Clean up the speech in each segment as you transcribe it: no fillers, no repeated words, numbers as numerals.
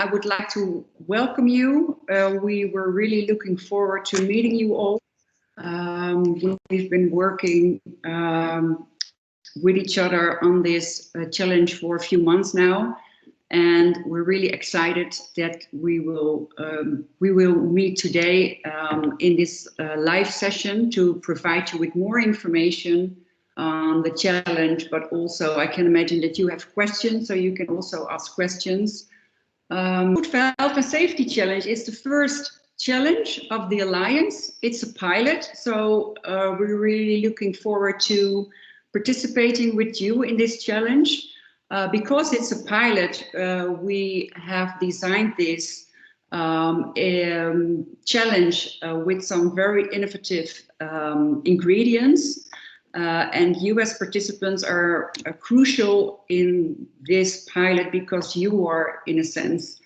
I would like to welcome you. We were really looking forward to meeting you all. We've been working with each other on this challenge for a few months now, and we're really excited that we will meet today in this live session to provide you with more information on the challenge, but also I can imagine that you have questions, so you can also ask questions. Food Health and Safety Challenge is the first challenge of the Alliance. It's a pilot, so we're really looking forward to participating with you in this challenge. Because it's a pilot, we have designed this challenge with some very innovative ingredients. And you as participants are crucial in this pilot because you are, in a sense,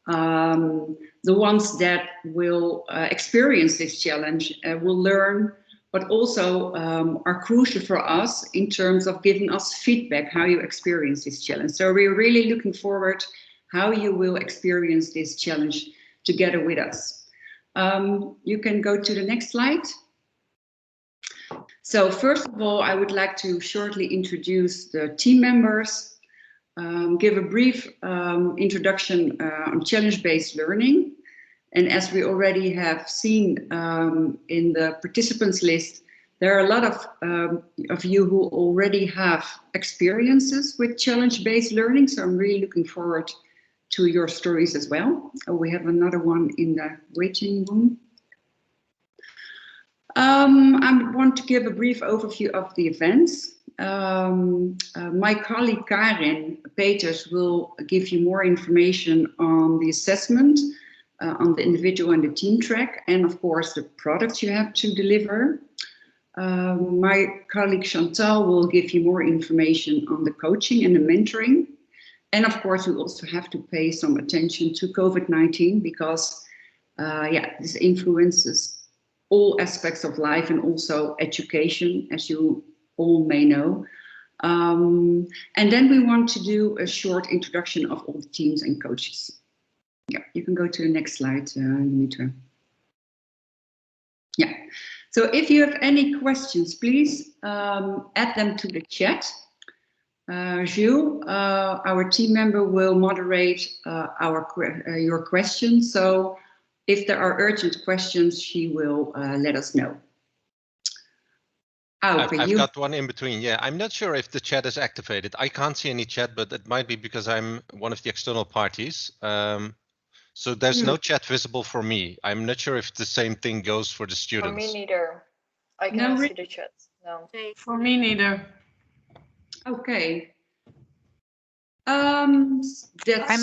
the ones that will experience this challenge, will learn, but also are crucial for us in terms of giving us feedback how you experience this challenge. So we're really looking forward how you will experience this challenge together with us. You can go to the next slide. So first of all, I would like to shortly introduce the team members, give a brief introduction on challenge-based learning. And as we already have seen in the participants list, there are a lot of you who already have experiences with challenge-based learning. So I'm really looking forward to your stories as well. We have another one in the waiting room. I want to give a brief overview of the events. My colleague Karin Peters will give you more information on the assessment, on the individual and the team track, and of course the products you have to deliver. My colleague Chantal will give you more information on the coaching and the mentoring. And of course, we also have to pay some attention to COVID-19 because this influences all aspects of life and also education, as you all may know. And then we want to do a short introduction of all the teams and coaches. Yeah, you can go to the next slide, Dimitra. Yeah, so if you have any questions, please add them to the chat. Gilles, our team member, will moderate your questions. So if there are urgent questions, she will let us know. I've got one in between. Yeah, I'm not sure if the chat is activated. I can't see any chat, but it might be because I'm one of the external parties. So there's no chat visible for me. I'm not sure if the same thing goes for the students. For me neither. I cannot see the chat. No. For me neither. Okay. I'm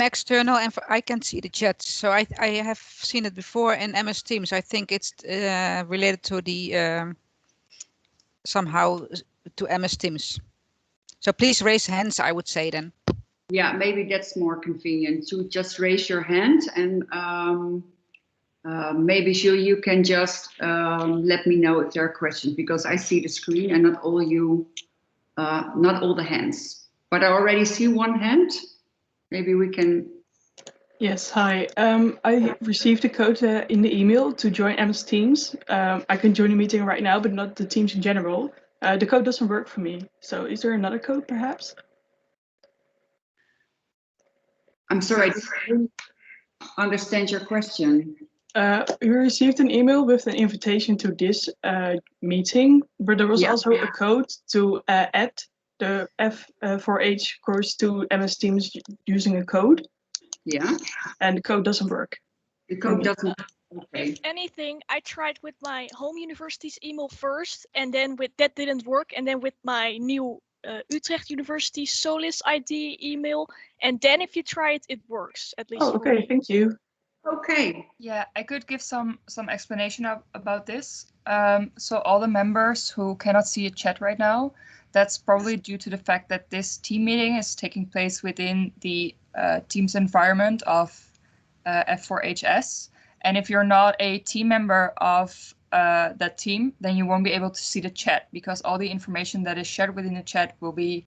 external and I can see the chat, so I have seen it before in MS Teams. I think it's related to the somehow to MS Teams. So please raise hands, I would say then. Yeah, maybe that's more convenient to just raise your hand, and maybe you can just let me know if there are questions, because I see the screen and not all the hands. But I already see one hand. Maybe we can. Yes, hi. I received a code in the email to join MS Teams. I can join the meeting right now, but not the Teams in general. The code doesn't work for me. So is there another code perhaps? I'm sorry, I didn't understand your question. We received an email with an invitation to this meeting, but there was also a code to add the F4H course to MS Teams using a code. Yeah. And the code doesn't work. The code doesn't. Okay. If anything, I tried with my home university's email first, and then that didn't work, and then with my new Utrecht University Solis ID email, and then if you try it, it works, at least. Oh, okay, thank you. Okay. Yeah, I could give some explanation about this. So all the members who cannot see a chat right now, that's probably due to the fact that this team meeting is taking place within the Teams environment of F4HS. And if you're not a team member of that team, then you won't be able to see the chat, because all the information that is shared within the chat will be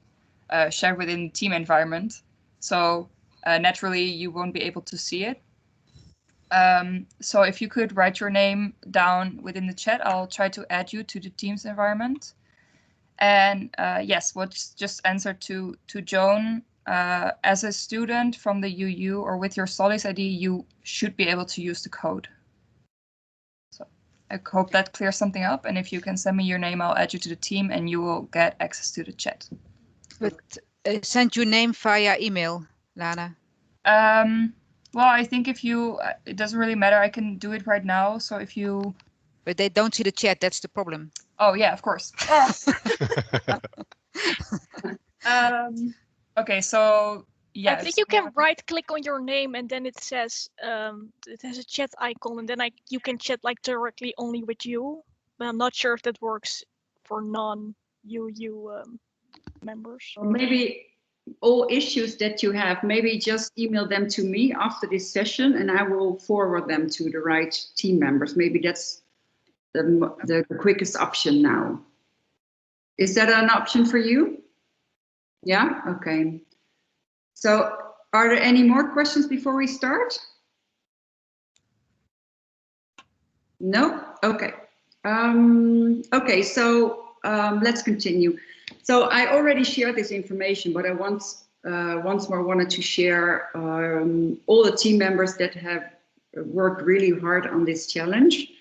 shared within the team environment. So naturally you won't be able to see it. So if you could write your name down within the chat, I'll try to add you to the Teams environment. And yes, what's just answered to Joan, as a student from the UU or with your Solis ID, you should be able to use the code. So I hope that clears something up. And if you can send me your name, I'll add you to the team and you will get access to the chat. But send your name via email, Lana. Well, I think if you, it doesn't really matter. I can do it right now. So if you... But they don't see the chat. That's the problem. Oh, yeah, of course. Okay, so yes. I think you can right click on your name and then it says it has a chat icon and then you can chat like directly only with you. But I'm not sure if that works for non-UU members. Or maybe all issues that you have, maybe just email them to me after this session and I will forward them to the right team members. Maybe that's the quickest option now. Is that an option for you? Yeah, okay. So are there any more questions before we start? No? Okay. Okay, so let's continue. So I already shared this information, but I once more wanted to share all the team members that have worked really hard on this challenge.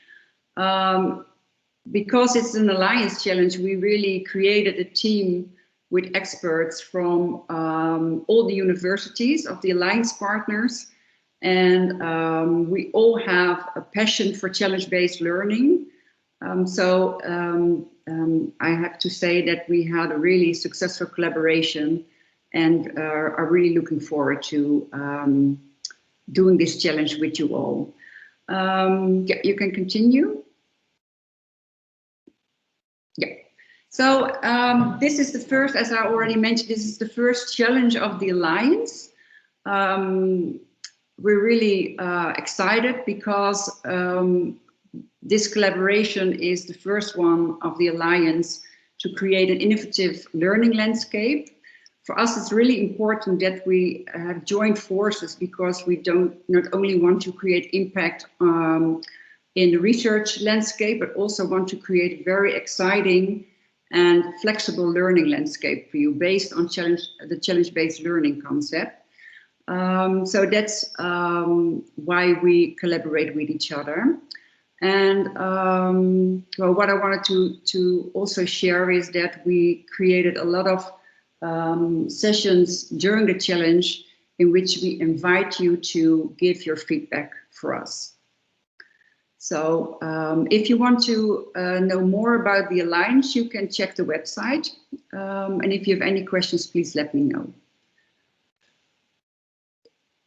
Because it's an alliance challenge, we really created a team with experts from all the universities of the alliance partners. And we all have a passion for challenge-based learning. I have to say that we had a really successful collaboration and are really looking forward to doing this challenge with you all. Yeah, you can continue. Yeah. So this is the first, as I already mentioned, this is the first challenge of the Alliance. We're really excited because this collaboration is the first one of the Alliance to create an innovative learning landscape. For us, it's really important that we have joined forces because we don't not only want to create impact in the research landscape, but also want to create a very exciting and flexible learning landscape for you based on the challenge-based learning concept. So that's why we collaborate with each other. And well, what I wanted to also share is that we created a lot of sessions during the challenge in which we invite you to give your feedback for us. So if you want to know more about the Alliance, you can check the website. And if you have any questions, please let me know.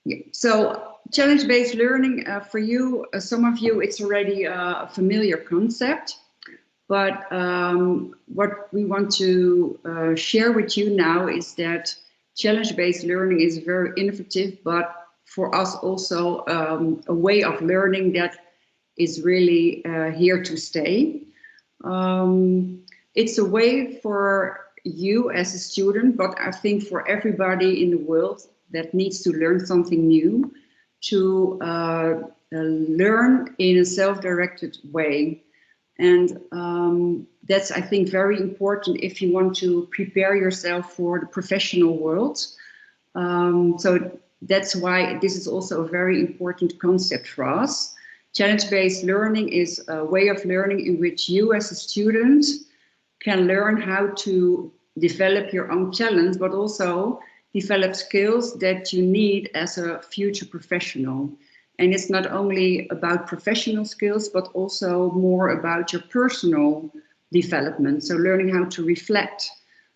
Yeah. So challenge-based learning for you, some of you, it's already a familiar concept. But what we want to share with you now is that challenge-based learning is very innovative, but for us also a way of learning that is really here to stay. It's a way for you as a student, but I think for everybody in the world that needs to learn something new, to learn in a self-directed way. And that's, I think, very important if you want to prepare yourself for the professional world. So that's why this is also a very important concept for us. Challenge-based learning is a way of learning in which you as a student can learn how to develop your own challenge, but also develop skills that you need as a future professional. And it's not only about professional skills, but also more about your personal development. So learning how to reflect,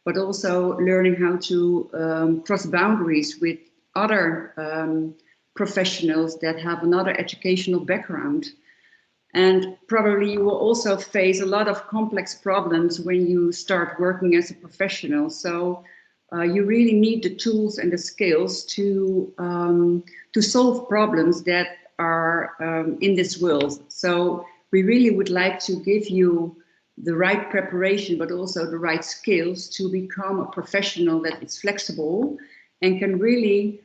but also learning how to cross boundaries with other professionals that have another educational background. And probably you will also face a lot of complex problems when you start working as a professional. So you really need the tools and the skills to solve problems that are in this world. So we really would like to give you the right preparation, but also the right skills to become a professional that is flexible and can really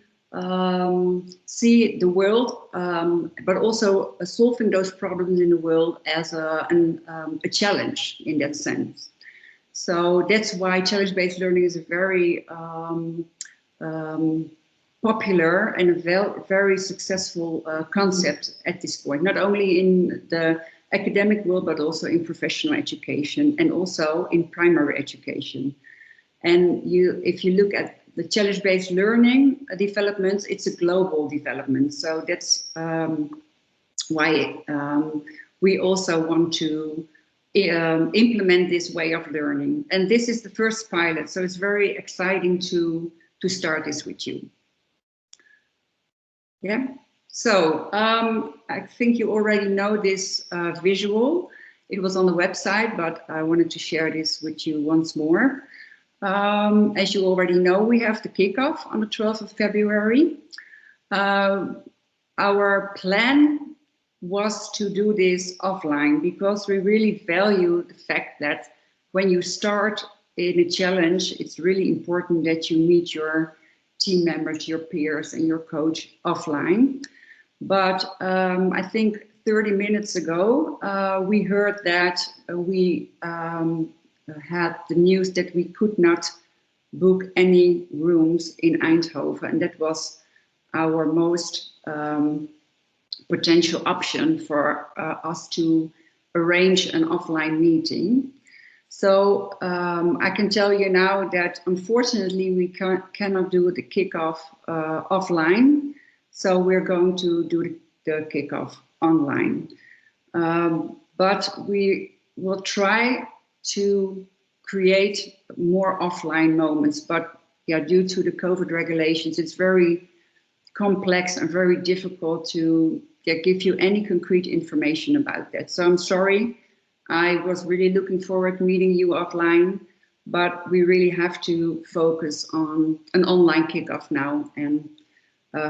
see the world, but also solving those problems in the world as a challenge in that sense. So that's why challenge-based learning is a very popular and a very successful concept at this point, not only in the academic world, but also in professional education and also in primary education. And if you look at the challenge-based learning developments, it's a global development. So that's why we also want to implement this way of learning. And this is the first pilot, so it's very exciting to start this with you. Yeah, so I think you already know this visual. It was on the website, but I wanted to share this with you once more. As you already know, we have the kickoff on the 12th of February. Our plan was to do this offline because we really value the fact that when you start in a challenge, it's really important that you meet your team members, your peers, and your coach offline. But I think 30 minutes ago, we heard that we had the news that we could not book any rooms in Eindhoven, and that was our most potential option for us to arrange an offline meeting. So I can tell you now that unfortunately we cannot do the kickoff offline. So we're going to do the kickoff online. But we will try to create more offline moments. But yeah, due to the COVID regulations, it's very complex and very difficult to give you any concrete information about that. So I'm sorry. I was really looking forward to meeting you offline, but we really have to focus on an online kickoff now and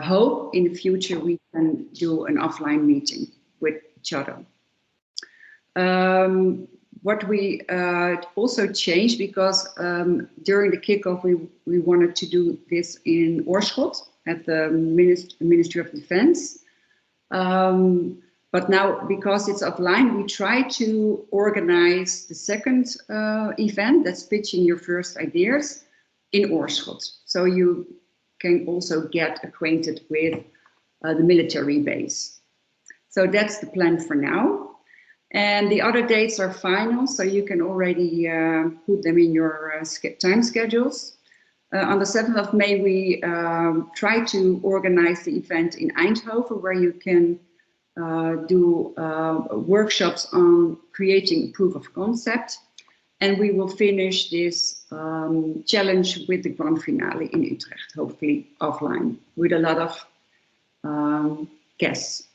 hope in the future we can do an offline meeting with each other. What we also changed, because during the kickoff we wanted to do this in Oorschot at the Ministry of Defense. But now, because it's offline, we try to organize the second event, that's pitching your first ideas, in Oorschot. So you can also get acquainted with the military base. So that's the plan for now. And the other dates are final, so you can already put them in your time schedules. On the 7th of May, we try to organize the event in Eindhoven, where you can do workshops on creating proof of concept. And we will finish this challenge with the grand finale in Utrecht, hopefully offline, with a lot of guests.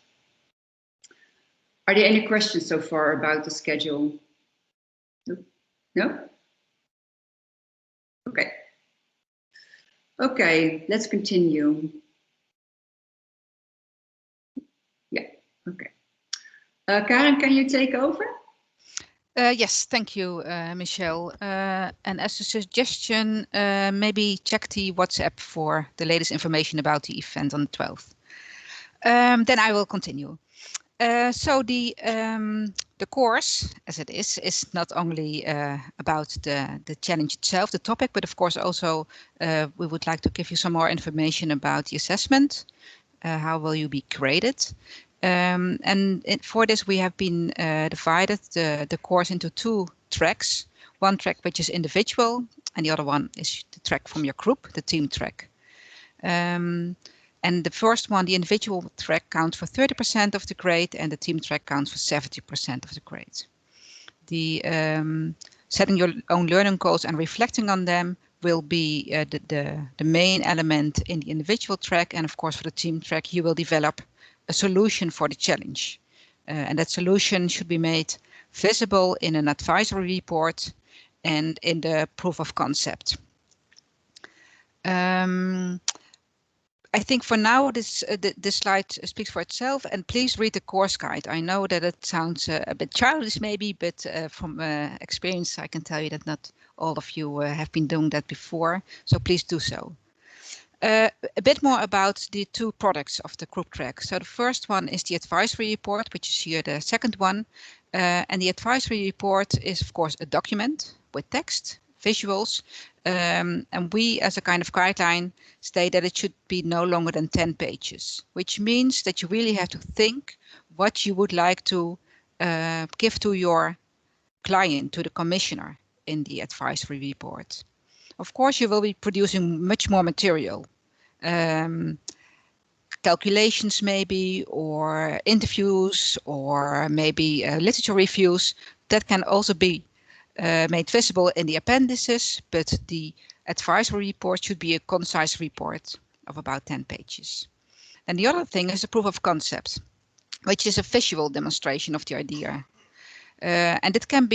Are there any questions so far about the schedule? No? Okay. Okay, let's continue. Yeah, okay. Karen, can you take over? Yes, thank you, Michelle. And as a suggestion, maybe check the WhatsApp for the latest information about the event on the 12th. Then I will continue. So the course, as it is not only about the challenge itself, the topic, but of course also we would like to give you some more information about the assessment. How will you be graded? For this, we have been divided the course into two tracks. One track which is individual, and the other one is the track from your group, the team track. And the first one, the individual track, counts for 30% of the grade, and the team track counts for 70% of the grade. The setting your own learning goals and reflecting on them will be the main element in the individual track, and of course for the team track you will develop a solution for the challenge. And that solution should be made visible in an advisory report and in the proof of concept. I think for now this slide speaks for itself, and please read the course guide. I know that it sounds a bit childish maybe, but from experience I can tell you that not all of you have been doing that before, so please do so. A bit more about the two products of the group track. So the first one is the advisory report, which is here the second one. And the advisory report is, of course, a document with text, visuals. And we, as a kind of guideline, state that it should be no longer than 10 pages, which means that you really have to think what you would like to give to your client, to the commissioner in the advisory report. Of course, you will be producing much more material, calculations maybe, or interviews, or maybe literature reviews. That can also be made visible in the appendices, but the advisory report should be a concise report of about 10 pages. And the other thing is a proof of concept, which is a visual demonstration of the idea. And it can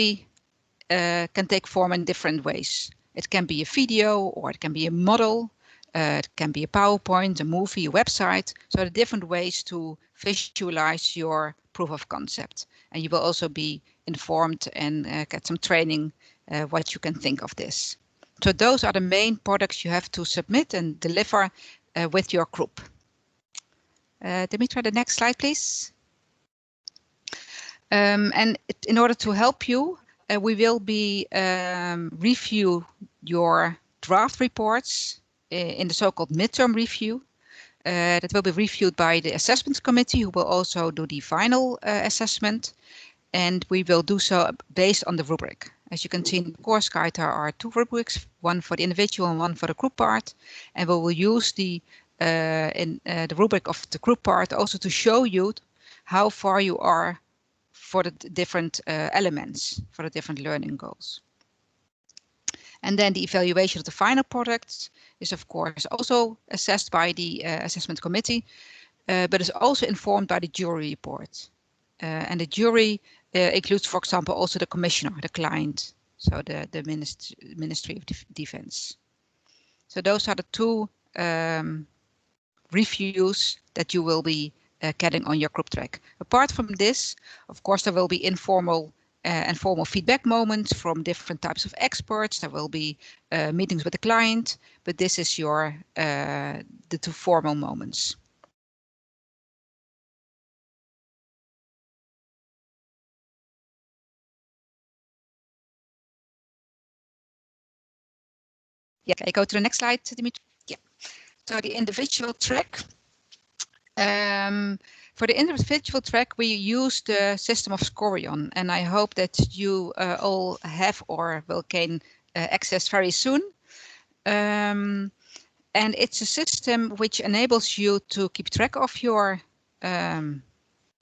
take form in different ways. It can be a video, or it can be a model. It can be a PowerPoint, a movie, a website. So there are different ways to visualize your proof of concept. And you will also be informed and get some training what you can think of this. So those are the main products you have to submit and deliver with your group. Dimitra, the next slide, please. And in order to help you, we will be review your draft reports in the so-called midterm review. That will be reviewed by the assessment committee, who will also do the final assessment. And we will do so based on the rubric. As you can see in the course guide, there are two rubrics, one for the individual and one for the group part. And we will use the rubric of the group part also to show you how far you are for the different elements, for the different learning goals. And then the evaluation of the final product is, of course, also assessed by the assessment committee, but is also informed by the jury report. And the jury includes, for example, also the commissioner, the client, so the Ministry of Defense. So those are the two reviews that you will be getting on your group track. Apart from this, of course, there will be informal and formal feedback moments from different types of experts. There will be meetings with the client, but this is the two formal moments. Yeah, I go to the next slide, Dimitri. Yeah. So the individual track. For the individual track, we use the system of Scorion, and I hope that you all have or will gain access very soon. And it's a system which enables you to keep track of your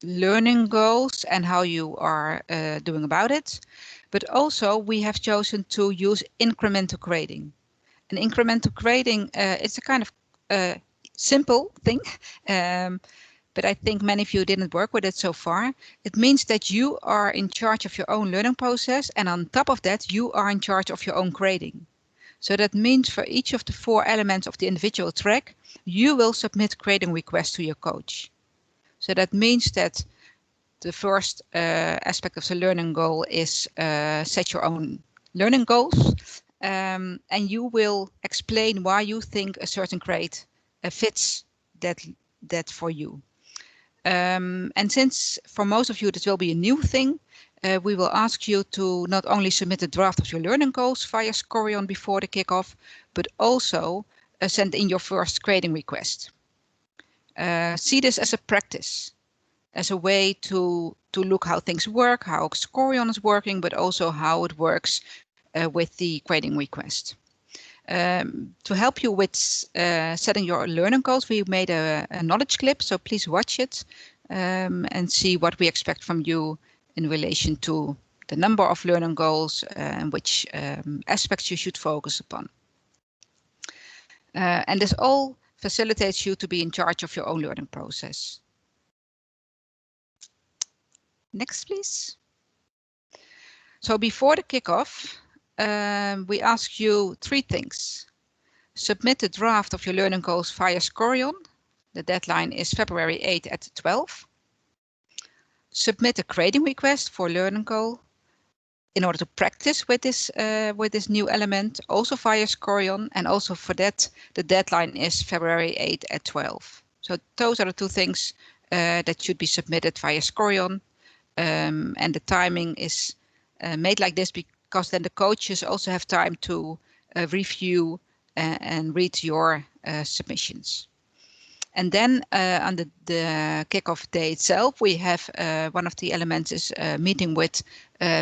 learning goals and how you are doing about it. But also we have chosen to use incremental grading. And incremental grading, it's a kind of simple thing, but I think many of you didn't work with it so far. It means that you are in charge of your own learning process, and on top of that, you are in charge of your own grading. So that means for each of the 4 elements of the individual track, you will submit grading requests to your coach. So that means that the first aspect of the learning goal is set your own learning goals. And you will explain why you think a certain grade fits that for you. And since for most of you this will be a new thing, we will ask you to not only submit a draft of your learning goals via Scorion before the kickoff, but also send in your first grading request. See this as a practice, as a way to look how things work, how Scorion is working, but also how it works with the grading request. To help you with setting your learning goals, we made a knowledge clip, so please watch it and see what we expect from you in relation to the number of learning goals and which aspects you should focus upon. And this all facilitates you to be in charge of your own learning process. Next, please. So before the kickoff, we ask you 3 things. Submit a draft of your learning goals via Scorion. The deadline is February 8 at 12. Submit a grading request for learning goal. in order to practice with this new element, also via Scorion, and also for that the deadline is February 8 at 12. So those are the two things that should be submitted via Scorion, and the timing is made like this because then the coaches also have time to review and read your submissions. And then on the kickoff day itself, we have one of the elements is a meeting with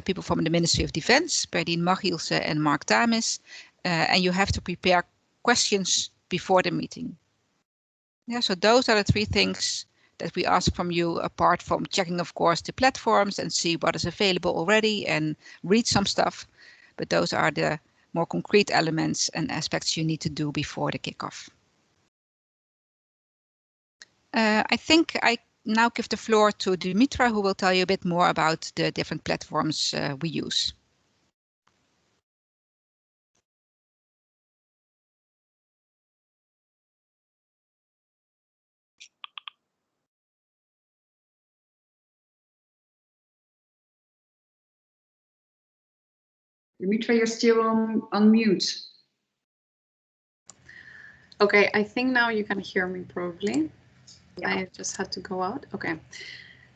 people from the Ministry of Defense, Berdien Magielsen and Mark Tamis, and you have to prepare questions before the meeting. Yeah, so those are the three things that we ask from you, apart from checking, of course, the platforms and see what is available already and read some stuff. But those are the more concrete elements and aspects you need to do before the kickoff. I think I now give the floor to Dimitra, who will tell you a bit more about the different platforms we use. Dimitra, you're still on mute. Okay, I think now you can hear me probably. Yeah. I just had to go out. Okay.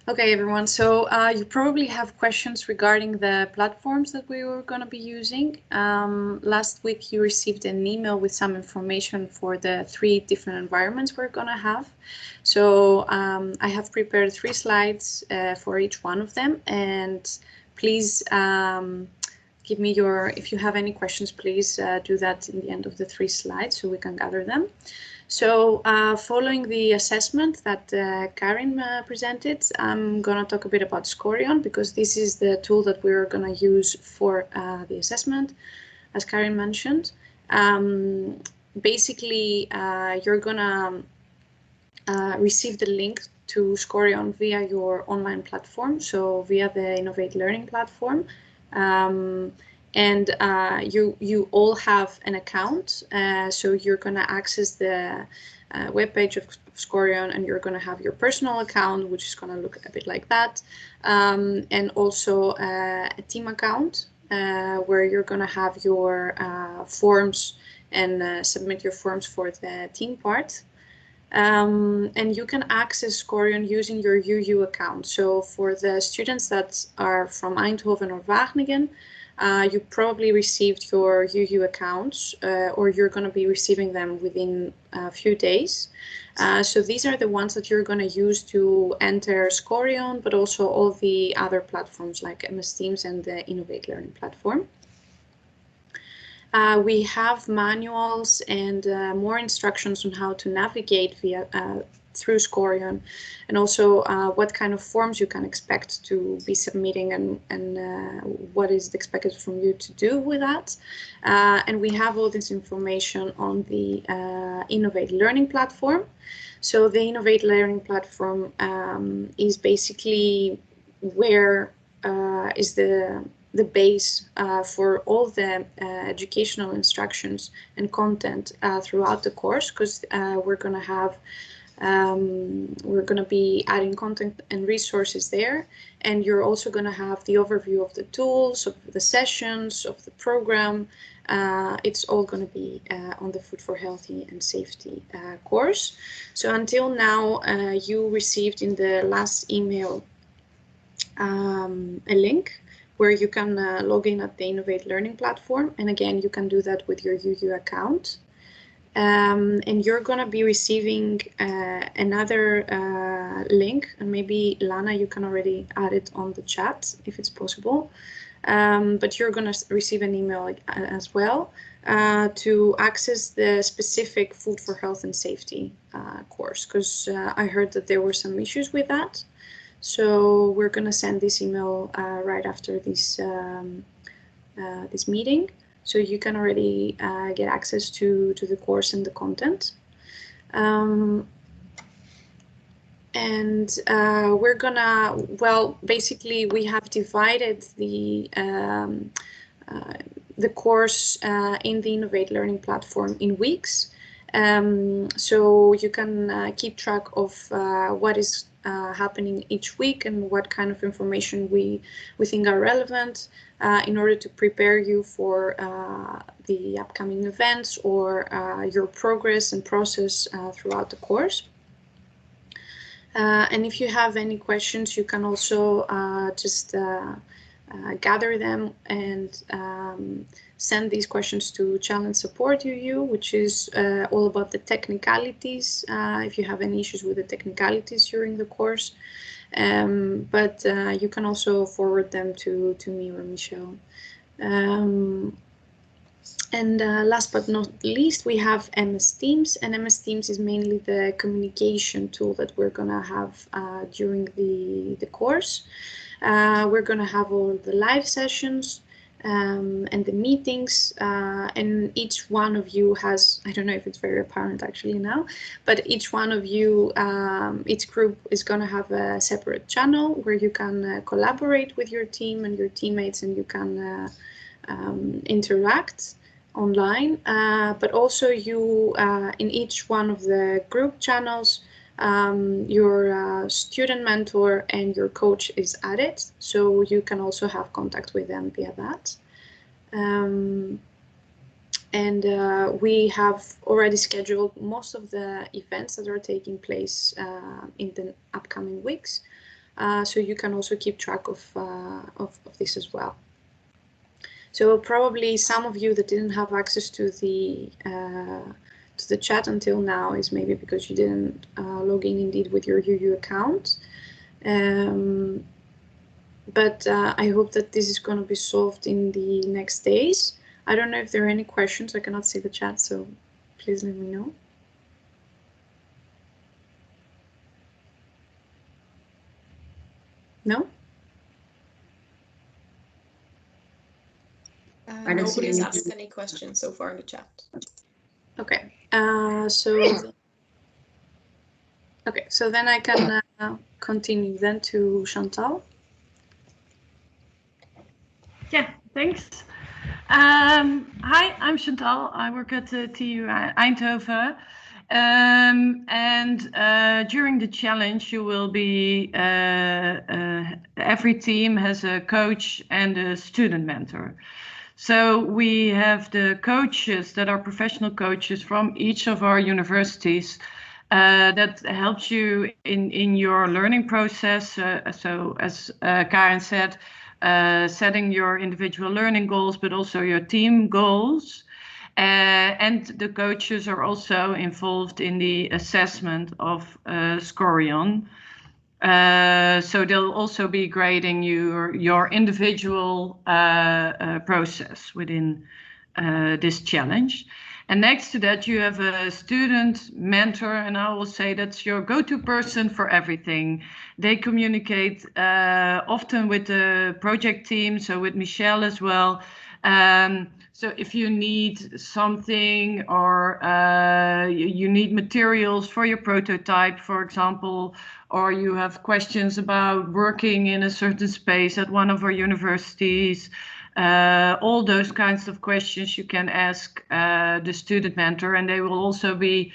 Okay, everyone. So you probably have questions regarding the platforms that we were going to be using. Last week, you received an email with some information for the 3 different environments we're going to have. So I have prepared 3 slides for each one of them. And please give me if you have any questions, please do that in the end of the 3 slides so we can gather them. So following the assessment that Karin presented, I'm going to talk a bit about Scorion because this is the tool that we're going to use for the assessment, as Karin mentioned. Basically, you're going to receive the link to Scorion via your online platform, so via the Innovate Learning platform. And you all have an account, so you're going to access the webpage of Scorion, and you're going to have your personal account, which is going to look a bit like that, and also a team account where you're going to have your forms and submit your forms for the team part. And you can access Scorion using your UU account. So for the students that are from Eindhoven or Wageningen, you probably received your UU accounts or you're going to be receiving them within a few days. So these are the ones that you're going to use to enter Scorion, but also all the other platforms like MS Teams and the Innovate Learning platform. We have manuals and more instructions on how to navigate through Scorion, and also what kind of forms you can expect to be submitting and what is expected from you to do with that. And we have all this information on the Innovate Learning platform. So the Innovate Learning platform is basically where is the base for all the educational instructions and content throughout the course, because we're going to be adding content and resources there, and you're also going to have the overview of the tools, of the sessions, of the program. It's all going to be on the Food for Healthy and Safety course. So until now, you received in the last email a link where you can log in at the Innovate Learning platform. And again, you can do that with your UU account. And you're going to be receiving another link, and maybe Lana, you can already add it on the chat if it's possible. But you're going to receive an email as well to access the specific Food for Health and Safety course, because I heard that there were some issues with that. So we're going to send this email right after this this meeting, so you can already get access to the course and the content. And we're gonna, well, basically we have divided the course in the Innovate Learning platform in weeks. So you can keep track of what is happening each week and what kind of information we think are relevant in order to prepare you for the upcoming events or your progress and process throughout the course. And if you have any questions, you can also just gather them and send these questions to Challenge Support UU, which is all about the technicalities, if you have any issues with the technicalities during the course. But you can also forward them to me or Michelle. And last but not least, we have MS Teams, and MS Teams is mainly the communication tool that we're going to have during the course. We're going to have all the live sessions and the meetings, and each one of you has, I don't know if it's very apparent actually now, but each one of you, each group is going to have a separate channel where you can collaborate with your team and your teammates, and you can interact online, but also you in each one of the group channels, your student mentor and your coach is added, so you can also have contact with them via that. And we have already scheduled most of the events that are taking place in the upcoming weeks, so you can also keep track of this as well. So probably some of you that didn't have access to the chat until now is maybe because you didn't log in indeed with your UU account. But I hope that this is going to be solved in the next days. I don't know if there are any questions. I cannot see the chat, so please let me know. No? Nobody's asked any questions so far in the chat. Okay, so then I can continue then to Chantal. Yeah, thanks. Hi, I'm Chantal. I work at TU Eindhoven. And during the challenge, you will be, every team has a coach and a student mentor. So we have the coaches that are professional coaches from each of our universities that helps you in your learning process. So as Karen said, setting your individual learning goals, but also your team goals. And the coaches are also involved in the assessment of Scorion. So they'll also be grading your individual process within this challenge. And next to that, you have a student mentor, and I will say that's your go-to person for everything. They communicate often with the project team, so with Michelle as well. So if you need something or you need materials for your prototype, for example, or you have questions about working in a certain space at one of our universities, all those kinds of questions you can ask the student mentor, and they will also be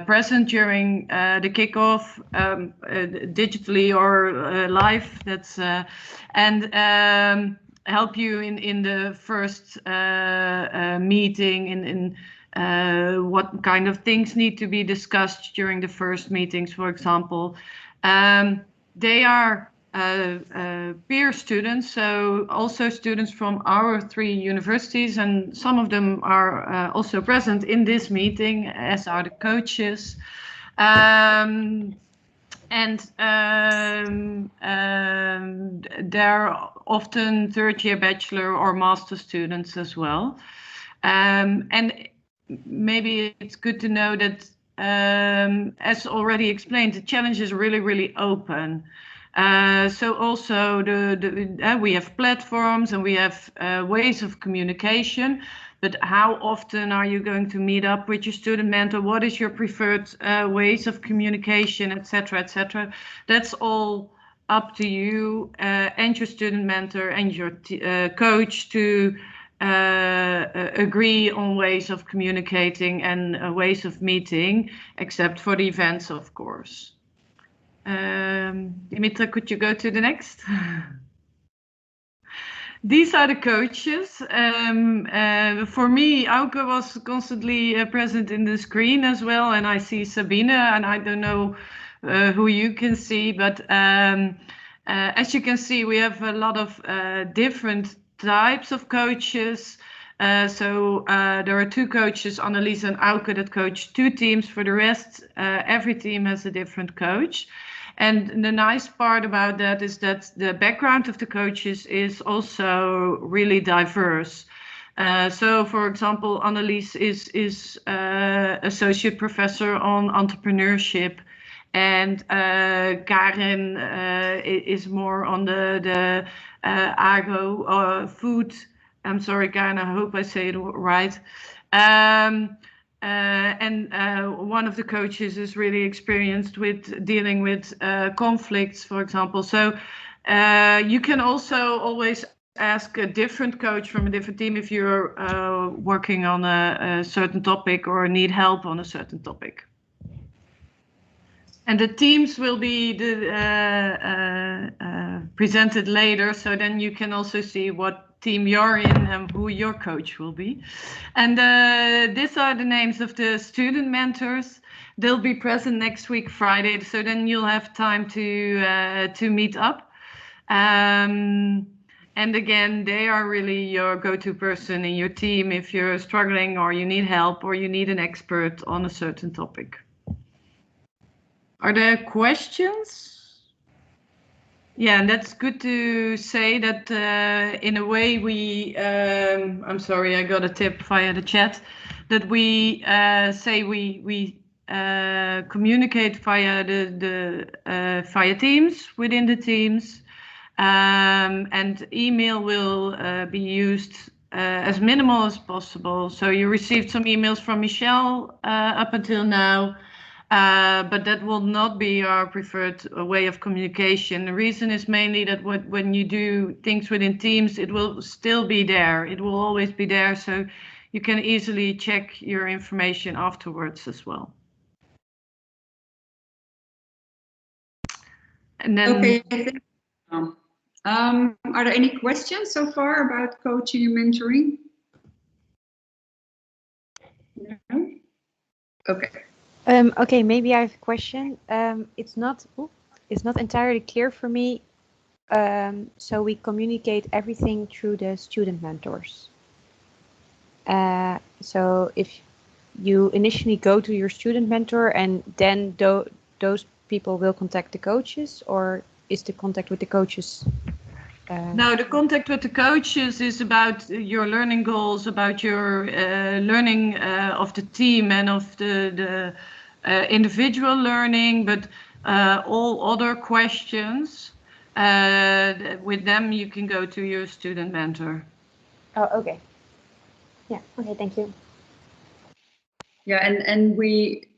present during the kickoff digitally or live. That's and help you in the first meeting in what kind of things need to be discussed during the first meetings, for example. They are peer students, so also students from our 3 universities, and some of them are also present in this meeting, as are the coaches. They're often third-year bachelor or master students as well. And maybe it's good to know that, as already explained, the challenge is really, really open. So also we have platforms and we have ways of communication, but how often are you going to meet up with your student mentor? What is your preferred ways of communication, etc., etc.? That's all up to you and your student mentor and your coach to agree on ways of communicating and ways of meeting, except for the events, of course. Dimitra, could you go to the next? These are the coaches. For me, Auke was constantly present in the screen as well, and I see Sabine, and I don't know who you can see, but as you can see, we have a lot of different types of coaches. So there are 2 coaches, Annelies and Auke, that coach 2 teams. For the rest, every team has a different coach. And the nice part about that is that the background of the coaches is also really diverse. So, for example, Annelies is associate professor on entrepreneurship, and Karen is more on the agro food. I'm sorry, Karen, I hope I say it right. And one of the coaches is really experienced with dealing with conflicts, for example. So you can also always ask a different coach from a different team if you're working on a certain topic or need help on a certain topic. And the teams will be presented later, so then you can also see what team you're in and who your coach will be. And these are the names of the student mentors. They'll be present next week, Friday, so then you'll have time to meet up. And again, they are really your go-to person in your team if you're struggling or you need help or you need an expert on a certain topic. Are there questions? Yeah, and that's good to say that in a way we, I'm sorry, I got a tip via the chat, that we say we communicate via via Teams within the teams, and email will be used as minimal as possible. So you received some emails from Michelle up until now. But that will not be our preferred way of communication. The reason is mainly that when you do things within Teams, it will still be there. It will always be there, so you can easily check your information afterwards as well. And then, okay. Are there any questions so far about coaching and mentoring? No? Okay. Okay, maybe I have a question. It's not entirely clear for me. So we communicate everything through the student mentors. So if you initially go to your student mentor and then those people will contact the coaches, or is the contact with the coaches? No, the contact with the coaches is about your learning goals, about your learning of the team and of the individual learning, but all other questions, with them you can go to your student mentor. Oh, okay. Yeah, okay, thank you. Yeah, and we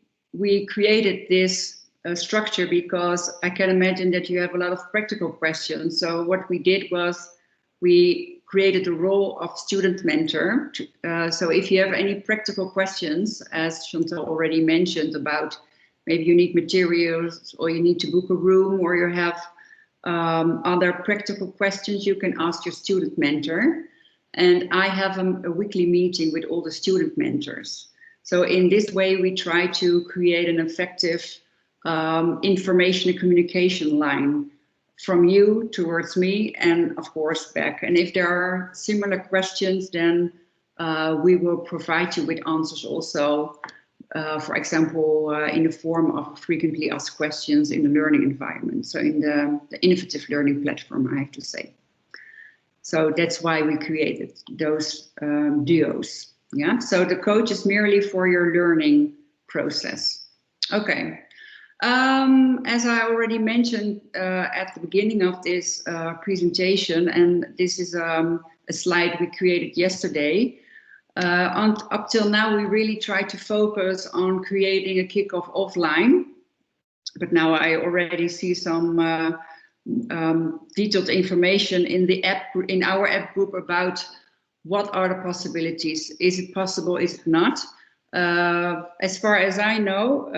created this structure because I can imagine that you have a lot of practical questions. So what we did was we created the role of student mentor. So if you have any practical questions, as Chantal already mentioned, about maybe you need materials or you need to book a room or you have other practical questions, you can ask your student mentor. And I have a weekly meeting with all the student mentors. So in this way, we try to create an effective information and communication line from you towards me and of course back. And if there are similar questions, then we will provide you with answers also, for example, in the form of frequently asked questions in the learning environment. So in the innovative learning platform, I have to say. So that's why we created those duos. Yeah, so the coach is merely for your learning process. Okay. As I already mentioned at the beginning of this presentation, and this is a slide we created yesterday, up till now we really tried to focus on creating a kickoff offline, but now I already see some detailed information in our app group about what are the possibilities. Is it possible? Is it not? As far as I know,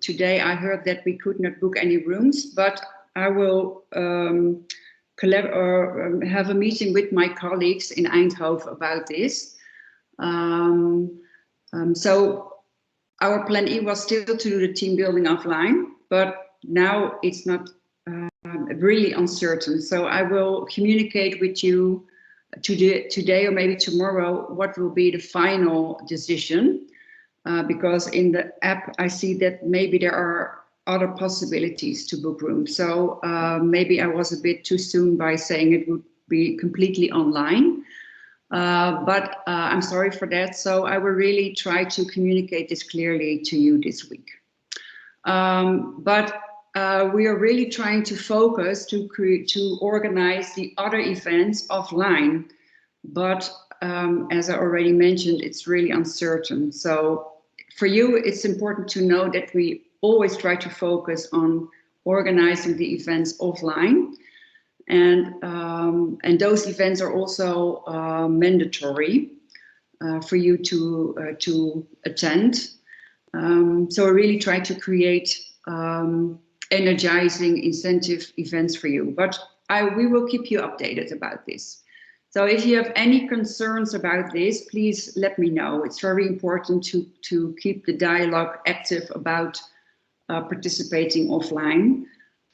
today I heard that we could not book any rooms, but I will have a meeting with my colleagues in Eindhoven about this. So our plan E was still to do the team building offline, but now it's not really uncertain. So I will communicate with you today or maybe tomorrow what will be the final decision, because in the app I see that maybe there are other possibilities to book rooms. So maybe I was a bit too soon by saying it would be completely online. But I'm sorry for that. So I will really try to communicate this clearly to you this week. But we are really trying to focus to organize the other events offline. But as I already mentioned, it's really uncertain. So for you, it's important to know that we always try to focus on organizing the events offline. And those events are also mandatory for you to attend. So I really try to create energizing incentive events for you, but we will keep you updated about this. So if you have any concerns about this, please let me know. It's very important to keep the dialogue active about participating offline.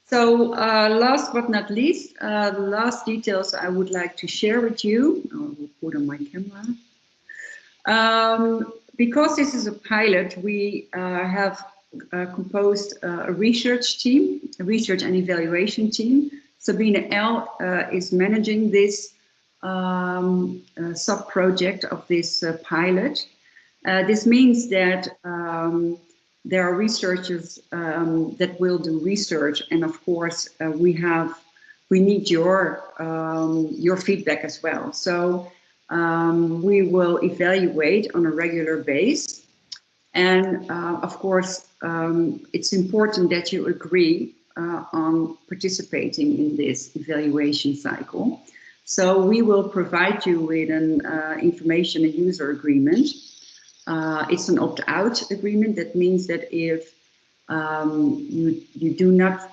So last but not least, the last details I would like to share with you. I will put on my camera. Because this is a pilot, we have composed a research team, a research and evaluation team. Sabine L. Is managing this sub-project of this pilot. This means that there are researchers that will do research, and of course we need your feedback as well. So we will evaluate on a regular basis, and of course it's important that you agree on participating in this evaluation cycle. So we will provide you with an information and user agreement. It's an opt-out agreement. That means that if you do not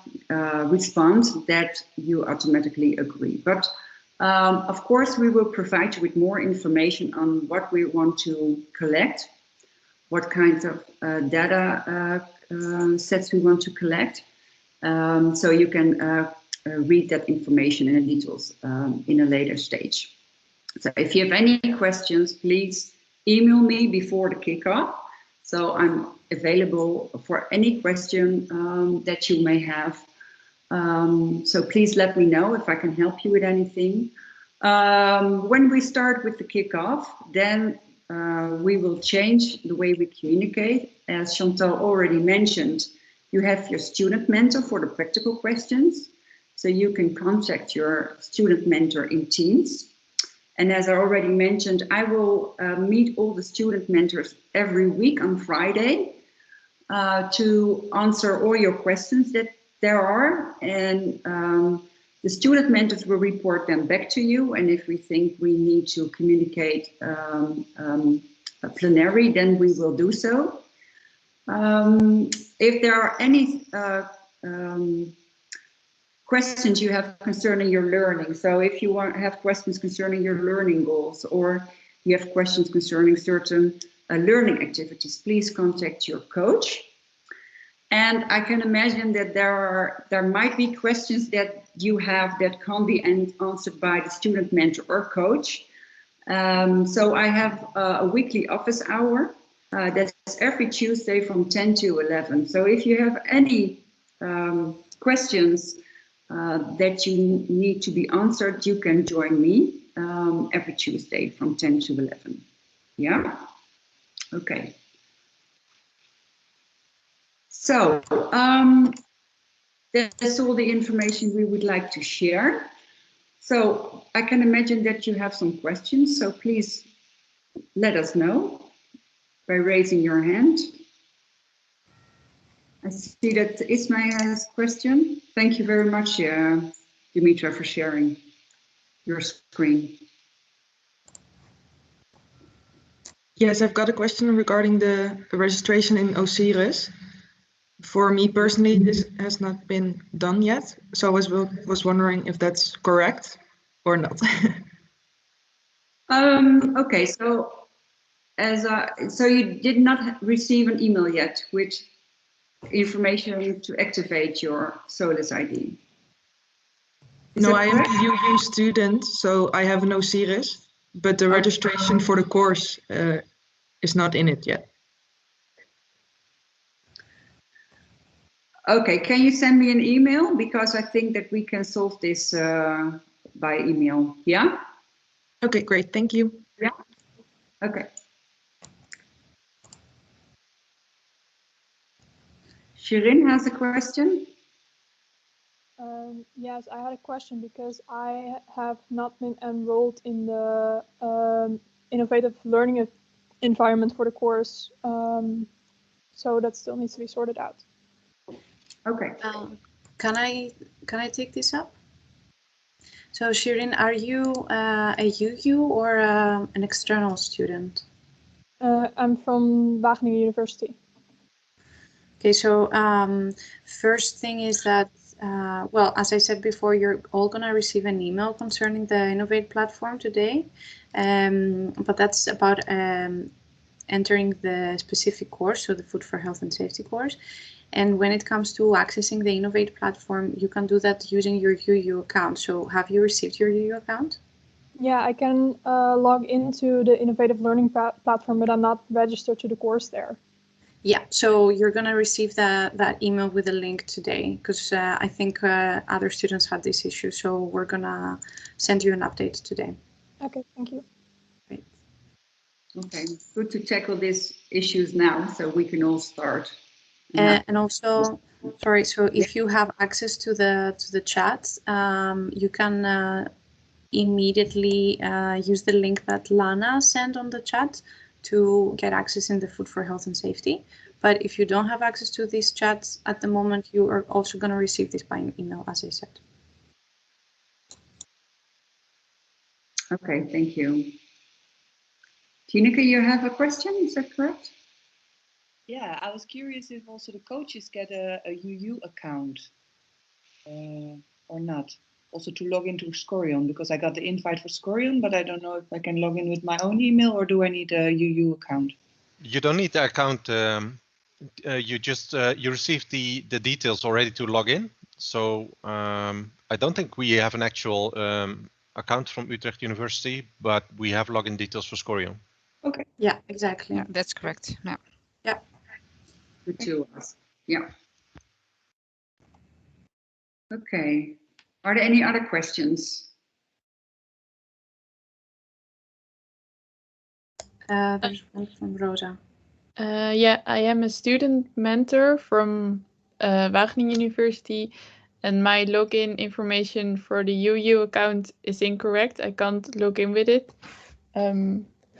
respond, that you automatically agree. But of course, we will provide you with more information on what we want to collect, what kinds of data sets we want to collect. So you can read that information in the details in a later stage. So if you have any questions, please email me before the kickoff. So I'm available for any question that you may have. So please let me know if I can help you with anything. When we start with the kickoff, then we will change the way we communicate. As Chantal already mentioned, you have your student mentor for the practical questions. So you can contact your student mentor in Teams. And as I already mentioned, I will meet all the student mentors every week on Friday to answer all your questions that there are. And the student mentors will report them back to you. And if we think we need to communicate a plenary, then we will do so. If there are any questions you have concerning your learning. So if you have questions concerning your learning goals, or you have questions concerning certain learning activities, please contact your coach. And I can imagine that there might be questions that you have that can't be answered by the student mentor or coach. So I have a weekly office hour that's every Tuesday from 10 to 11. So if you have any questions that you need to be answered, you can join me every Tuesday from 10 to 11. Yeah? Okay. So that's all the information we would like to share. So I can imagine that you have some questions, so please let us know by raising your hand. I see that Ismail has a question. Thank you very much, Dimitra, for sharing your screen. Yes, I've got a question regarding the registration in Osiris. For me personally, this has not been done yet, so I was wondering if that's correct or not. Okay, so so you did not receive an email yet with information to activate your Solus ID. No, I am a UU student, so I have an Osiris, but the registration for the course is not in it yet. Okay, can you send me an email? Because I think that we can solve this by email, yeah? Okay, great, thank you. Yeah, okay. Shirin has a question. Yes, I had a question because I have not been enrolled in the innovative learning environment for the course, so that still needs to be sorted out. Okay. Can I take this up? So Shirin, are you a UU or an external student? I'm from Wageningen University. Okay, so first thing is that, well, as I said before, you're all going to receive an email concerning the Innovate platform today, but that's about entering the specific course, so the Food for Health and Safety course. And when it comes to accessing the Innovate platform, you can do that using your UU account. So have you received your UU account? Yeah, I can log into the Innovative Learning platform, but I'm not registered to the course there. Yeah, so you're going to receive that email with a link today, because I think other students had this issue. So we're going to send you an update today. Okay, thank you. Great. Okay, good to tackle these issues now so we can all start. And also, sorry, so if you have access to the chat, you can immediately use the link that Lana sent on the chat to get access in the Food for Health and Safety. But if you don't have access to these chats at the moment, you are also going to receive this by email, as I said. Okay, thank you. Tineke, you have a question, is that correct? Yeah, I was curious if also the coaches get a UU account or not. Also to log into Scorion, because I got the invite for Scorion, but I don't know if I can log in with my own email or do I need a UU account? You don't need the account. You just you received the details already to log in. So I don't think we have an actual account from Utrecht University, but we have login details for Scorion. Okay. Yeah, exactly. Yeah, that's correct. Yeah. Yeah. The two of us. Yeah. Okay. Are there any other questions? There's one from Rosa. Yeah, I am a student mentor from Wageningen University, and my login information for the UU account is incorrect. I can't log in with it.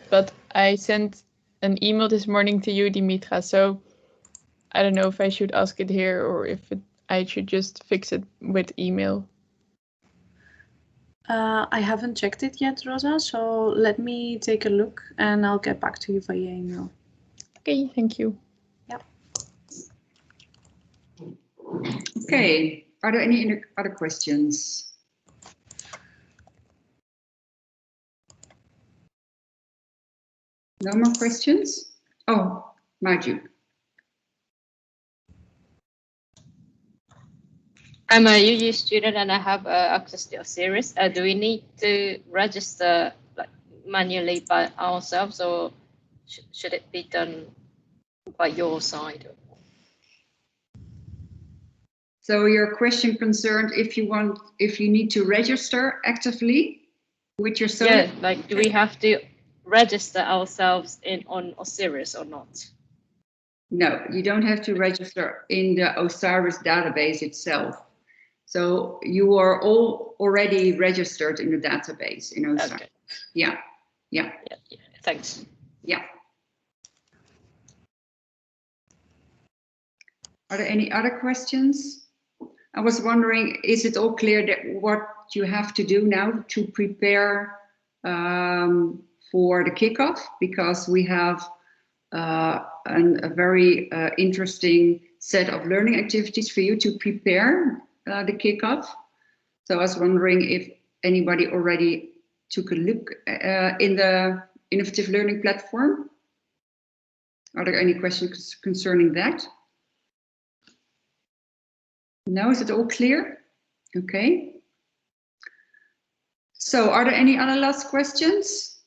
But I sent an email this morning to you, Dimitra, so I don't know if I should ask it here or if I should just fix it with email. I haven't checked it yet, Rosa, so let me take a look and I'll get back to you via email. Okay, thank you. Yeah. Okay, are there any other questions? No more questions? Oh, Maju. I'm a UU student and I have access to Osiris. Do we need to register manually by ourselves, or should it be done by your side? So your question concerned if you need to register actively with your Solus? Yeah, like do we have to register ourselves on Osiris or not? No, you don't have to register in the Osiris database itself. So you are all already registered in the database in Osiris. Okay. Yeah. Thanks. Yeah. Are there any other questions? I was wondering, is it all clear that what you have to do now to prepare for the kickoff, because we have a very interesting set of learning activities for you to prepare the kickoff. So I was wondering if anybody already took a look in the innovative learning platform. Are there any questions concerning that? No, is it all clear? Okay. So are there any other last questions?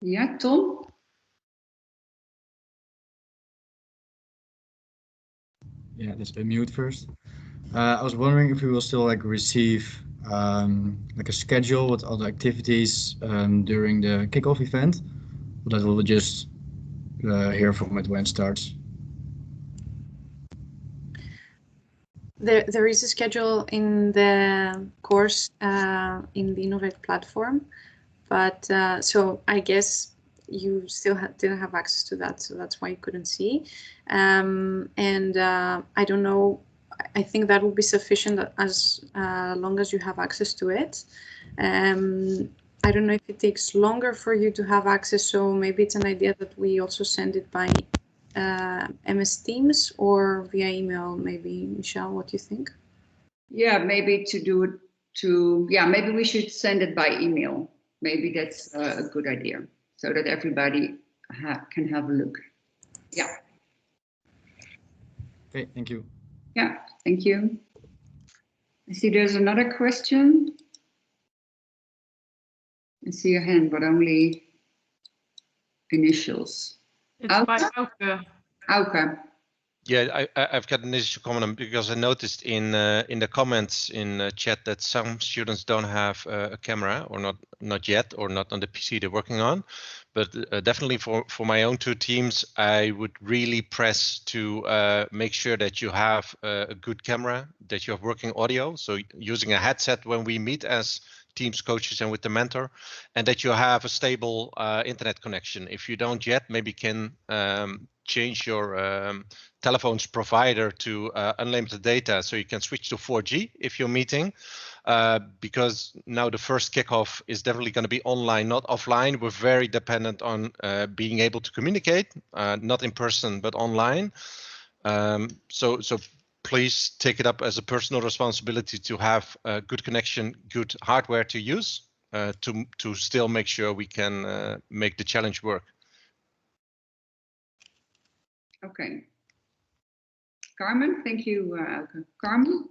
Yeah, Tom? Yeah, let's unmute first. I was wondering if we will still like receive like a schedule with all the activities during the kickoff event, or that we'll just hear from it when it starts. There is a schedule in the course in the Innovate platform, but so I guess you still didn't have access to that, so that's why you couldn't see. And I don't know, I think that will be sufficient as long as you have access to it. I don't know if it takes longer for you to have access, so maybe it's an idea that we also send it by MS Teams or via email. Maybe, Michelle, what do you think? Yeah, maybe to do it maybe we should send it by email. Maybe that's a good idea, so that everybody can have a look. Yeah. Okay, thank you. Yeah, thank you. I see there's another question. I see a hand, but only initials. It's by Auke. Auke. Yeah, I've got an issue comment because I noticed in the comments in chat that some students don't have a camera, or not yet, or not on the PC they're working on. But definitely for my own two teams, I would really press to make sure that you have a good camera, that you have working audio. So using a headset when we meet as teams, coaches, and with the mentor, and that you have a stable internet connection. If you don't yet, maybe can change your telephone's provider to unlimited data, so you can switch to 4G if you're meeting, because now the first kickoff is definitely going to be online, not offline. We're very dependent on being able to communicate, not in person but online. So please take it up as a personal responsibility to have a good connection, good hardware to use, to still make sure we can make the challenge work. Okay. Carmen, thank you, Auke. Carmen?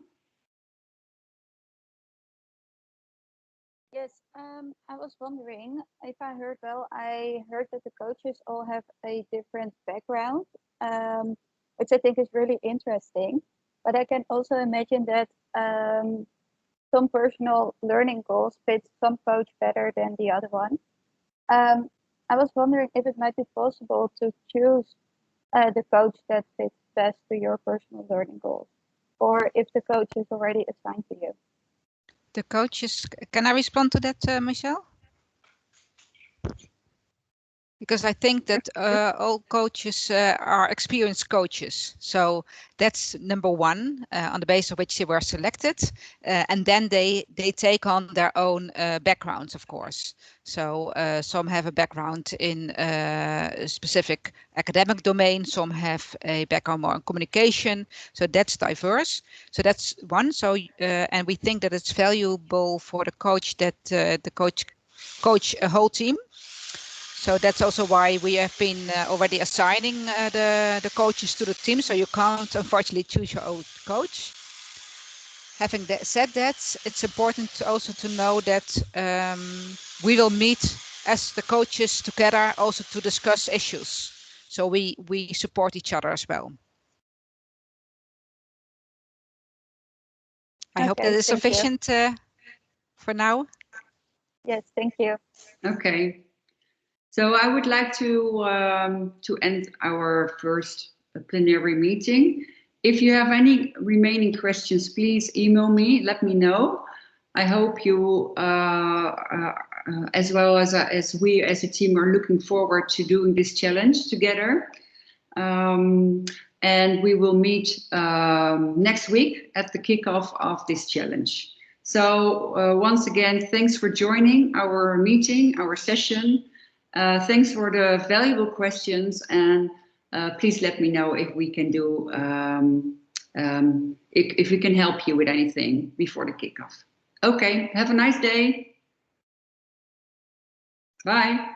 Yes, I was wondering if I heard well. I heard that the coaches all have a different background, which I think is really interesting. But I can also imagine that some personal learning goals fit some coach better than the other one. I was wondering if it might be possible to choose the coach that fits best to your personal learning goals, or if the coach is already assigned to you. The coaches, can I respond to that, Michelle? Because I think that all coaches are experienced coaches. So that's number one, on the basis of which they were selected. And then they take on their own backgrounds, of course. So some have a background in a specific academic domain. Some have a background more in communication. So that's diverse. So that's one. So and we think that it's valuable for the coach that the coach a whole team. So that's also why we have been already assigning the coaches to the team. So you can't unfortunately choose your own coach. Having said that, it's important also to know that we will meet as the coaches together also to discuss issues. So we support each other as well. I hope that is sufficient for now. Yes, thank you. Okay. So I would like to end our first plenary meeting. If you have any remaining questions, please email me, let me know. I hope you, as well as we as a team, are looking forward to doing this challenge together. And we will meet next week at the kickoff of this challenge. So once again, thanks for joining our meeting, our session. Thanks for the valuable questions, and please let me know if we can do if we can help you with anything before the kickoff. Okay, have a nice day. Bye.